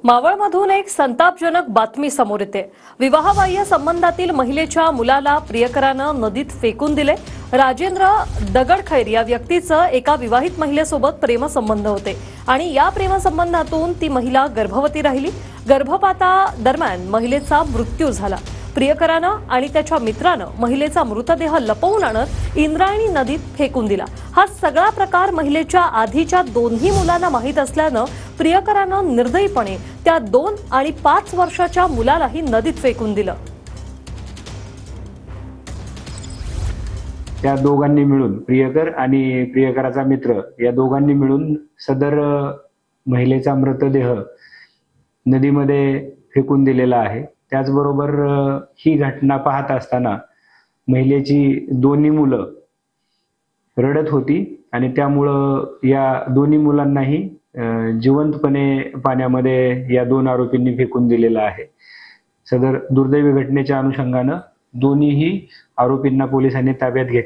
मावळमधून एक संतापजनक बातमी समोर येते। विवाहबाह्य संबंधातील महिलेच्या मुलाला प्रियकरानं नदीत फेकून दिले। राजेंद्र दगडखैर या व्यक्तीचं एका विवाहित महिलेसोबत प्रेमसंबंध होते आणि या प्रेमसंबंधातून ती महिला गर्भवती राहिली। गर्भपातादरम्यान महिलेचा मृत्यू झाला। प्रियकरानं आणि त्याच्या मित्रानं महिलेचा मृतदेह लपवून आणत इंद्रायणी नदीत फेकून दिला। हा सगळा प्रकार महिलेच्या आधीच्या दोन्ही मुलांना माहीत असल्यानं प्रियकरानं निर्दयीपणे त्या 2 आणि 5 वर्षाच्या मुलालाही नदीत फेकून दिलं। त्या दोघांनी मिळून, प्रियकर आणि प्रियकराचा मित्र या दोघांनी मिळून सदर महिलेचा मृतदेह नदीमध्ये फेकून दिलेला आहे। त्याचबरोबर ही घटना पाहत असताना महिलेची दोन्ही मुलं रडत होती आणि त्यामुळं या दोन्ही मुलांनाही जिवंतपणे पाण्यामध्ये या 2 आरोपींनी फेकून दिलेलं आहे। सदर दुर्दैवी घटनेच्या अनुषंगानं दोन्हीही आरोपींना पोलिसांनी ताब्यात घेतलं।